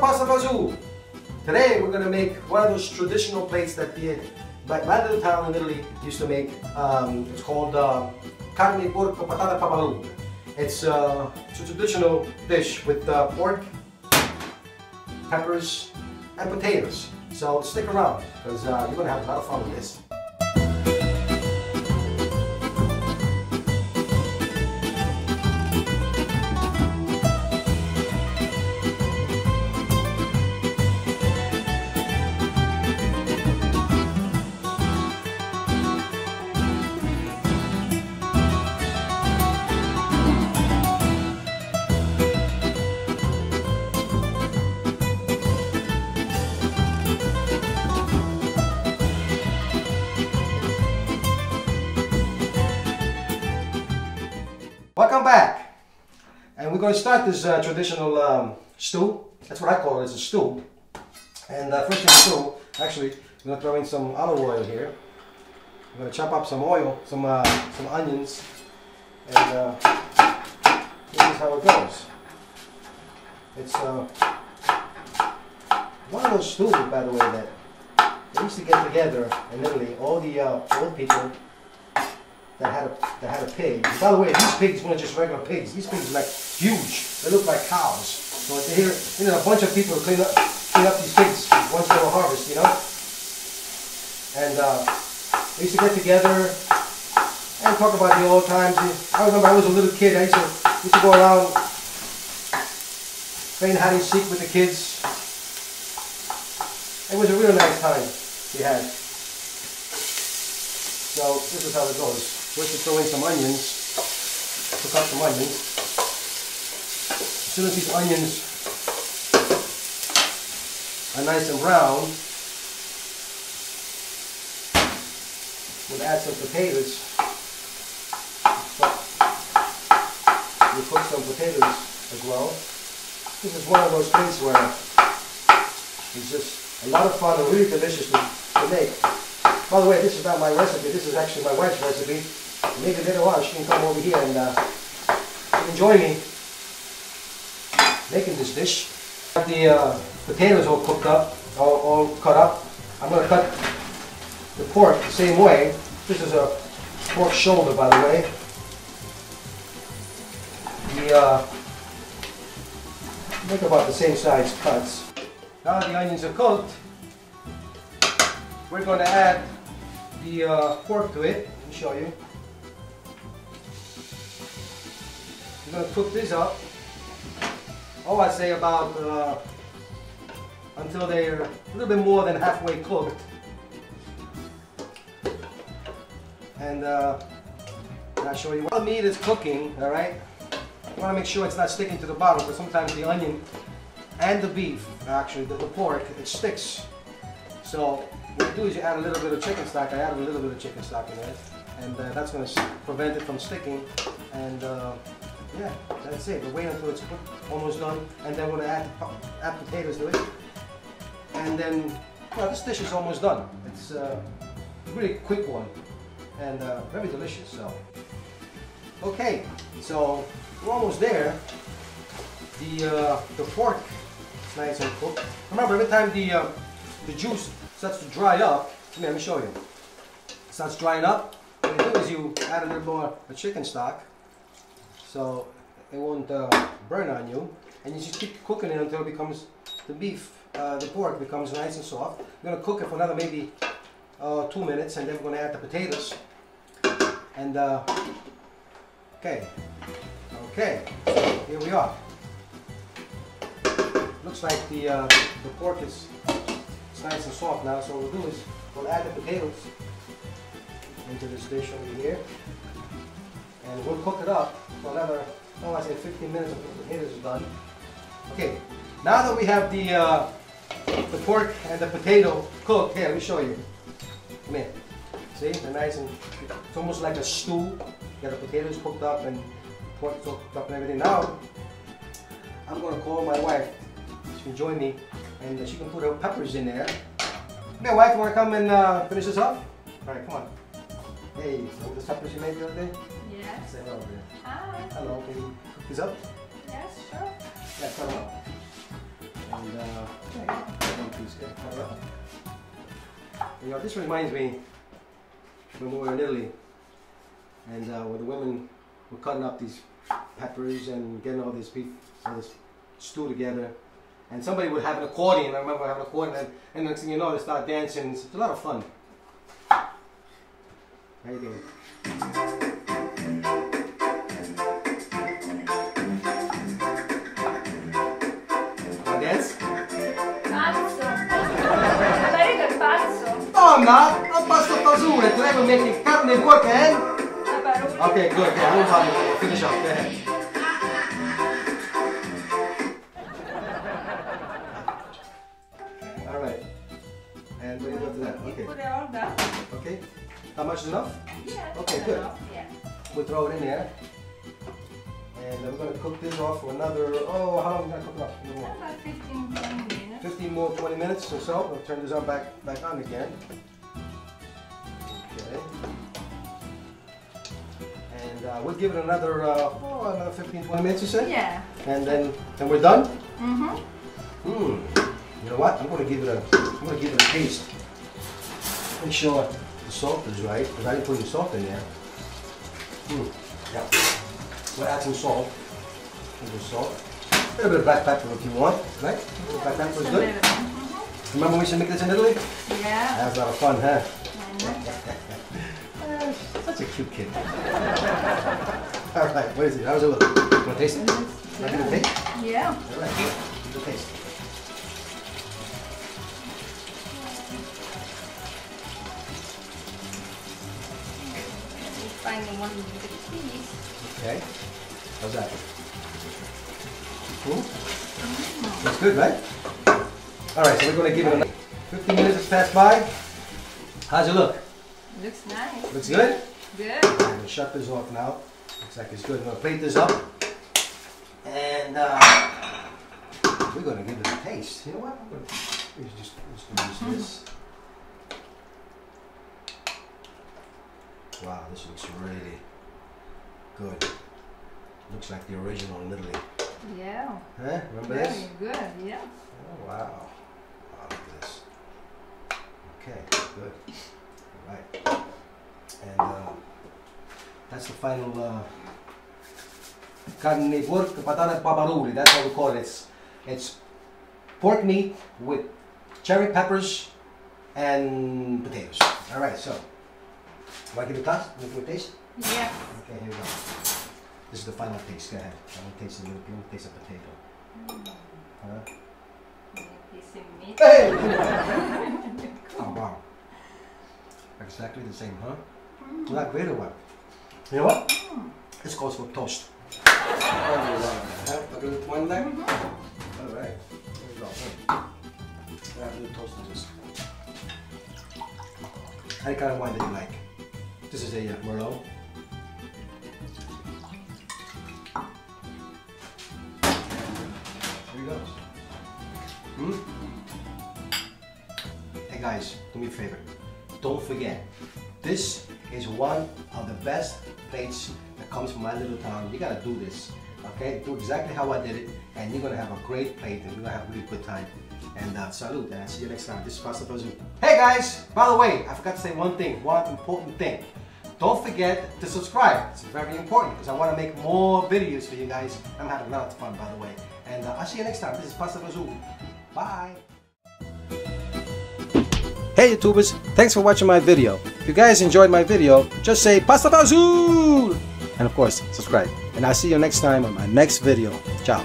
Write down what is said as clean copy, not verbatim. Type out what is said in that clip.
Pasta Fazool. Today we're going to make one of those traditional plates that the my little town in Italy used to make. It's called carne porco patata papalu. It's a traditional dish with pork, peppers, and potatoes. So stick around because you're going to have a lot of fun with this. Welcome back, and we're going to start this traditional stew. That's what I call it, it's a stew. And first thing to do, actually, I'm going to throw in some olive oil here. I'm going to chop up some oil, some onions, and this is how it goes. It's one of those stews, by the way, that they used to get together in Italy, all the old people that had a pig. And by the way, these pigs weren't just regular pigs. These pigs are like huge. They look like cows. So if they hear, a bunch of people clean up these pigs once they were harvest, you know. And they used to get together and talk about the old times. I remember I was a little kid. I used to go around playing hide and seek with the kids. It was a real nice time we had. So this is how it goes. First we throw in some onions, cook up some onions. As soon as these onions are nice and brown, we'll add some potatoes. We'll cook some potatoes as well. This is one of those things where it's just a lot of fun and really delicious to make. By the way, this is not my recipe, this is actually my wife's recipe. Maybe later on she can come over here and join me making this dish. The potatoes all cooked up, all cut up. I'm going to cut the pork the same way. This is a pork shoulder, by the way. Make about the same size cuts. Now that the onions are cooked, we're going to add the pork to it. Let me show you. I'm going to cook this up. Oh, I'd say about until they're a little bit more than halfway cooked. And I'll show you. While the meat is cooking, all right, you want to make sure it's not sticking to the bottom, because sometimes the onion and the beef, actually the pork, it sticks. So what you do is you add a little bit of chicken stock. I added a little bit of chicken stock in there, and that's going to prevent it from sticking. And yeah, that's it. We'll wait until it's almost done, and then we're going to add potatoes to it. And then, well, this dish is almost done. It's a really quick one, and very delicious. So, okay, so we're almost there. The pork is nice and cooked. Remember, every time the juice starts to dry up, let me show you. It starts drying up. What you do is you add a little more chicken stock, so it won't burn on you, and you just keep cooking it until it becomes the pork becomes nice and soft. We're going to cook it for another maybe 2 minutes, and then we're going to add the potatoes. And okay, so here we are. Looks like the pork is nice and soft now. So what we'll do is we'll add the potatoes into this dish over here, and we'll cook it up for another, oh, I said 15 minutes until the potatoes are done. Okay, now that we have the pork and the potato cooked, here, let me show you. Come here. See, they're nice and it's almost like a stew. You got the potatoes cooked up and pork cooked up and everything. Now, I'm going to call my wife. She can join me, and she can put her peppers in there. Come here, wife, you want to come and finish this up? All right, come on. Hey, so the peppers you made the other day? Yes. Say hello there. Hi. Hello, can you cook these up? Yes, sure. Yeah, cut them up. And one piece. You know, this reminds me when we were in Italy, and where the women were cutting up these peppers and getting all this beef, all this stew together. And somebody would have an accordion. I remember having an accordion, and next thing you know, they start dancing. It's a lot of fun. How you doing? Dance? Pazzo. Very good, pazzo. No, I'm not. I'm Pasta Fazool. Today we're making carne di porco and... Okay, good. Yeah, we'll finish up. Go ahead. Alright. And what do you do after that? Okay. Put it all down. Okay. How much is enough? Yeah. Okay, good. Enough. Yeah. We'll throw it in there. And we're going to cook this off for another, oh, how long are we going to cook it off? About 15, 20 minutes. 15 more, 20 minutes or so. We'll turn this on back on again. Okay. And we'll give it another, another 15, 20 minutes, you say? Yeah. And then we're done? Mm-hmm. You know what? I'm going to give it a taste. Make sure the salt is right, because I didn't put any salt in there. Yeah. We'll add some salt. A little salt. A little bit of black pepper if you want, right? Yeah, black pepper is good. Mm-hmm. Remember we used to make this in Italy? Yeah. That was a lot of fun, huh? Mm-hmm. Such a cute kid. Alright, what is it? How does it look? You want to taste it? Want to give it a taste? Yeah. Alright, give it a taste. Finding one with the cheese. Okay. How's that? Cool? That's good, right? Alright, so we're going to give it another 15 minutes has passed by. How's it look? Looks nice. Looks good? Good. I'm going to shut this off now. Looks like it's good. I'm going to plate this up. And we're going to give it a taste. You know what? I'm going to just use this. Wow, this looks really good. Looks like the original in Italy. Yeah. Huh? Remember Very this? good, yeah. Oh, wow. Wow, look at this. Okay, good. All right. And that's the final carne di porco patata paparuli. That's how we call it. It's pork meat with cherry peppers and potatoes. All right, so. Want to give it a taste? Give it a taste? Yeah. Okay, here we go. This is the final taste. Go ahead. I want to taste a little bit. Taste a potato. Piece of meat. Hey! Oh wow. Exactly the same, huh? Is that great or what? You know what? This calls for toast. Have a little wine there? All right. Here we go. Have a little toast to this. Any kind of wine that you like. This is a Merlot. Here he goes. Hey guys, do me a favor. Don't forget, this is one of the best plates that comes from my little town. You gotta do this, okay? Do exactly how I did it, and you're gonna have a great plate, and you're gonna have a really good time. And salute, and I'll see you next time. This is Pasta Fazool. Hey guys, by the way, I forgot to say one thing, one important thing. Don't forget to subscribe. It's very important because I want to make more videos for you guys. I'm having a lot of fun, by the way. And I'll see you next time. This is Pasta Fazool. Bye. Hey YouTubers, thanks for watching my video. If you guys enjoyed my video, just say Pasta Fazool! And of course, subscribe. And I'll see you next time on my next video. Ciao.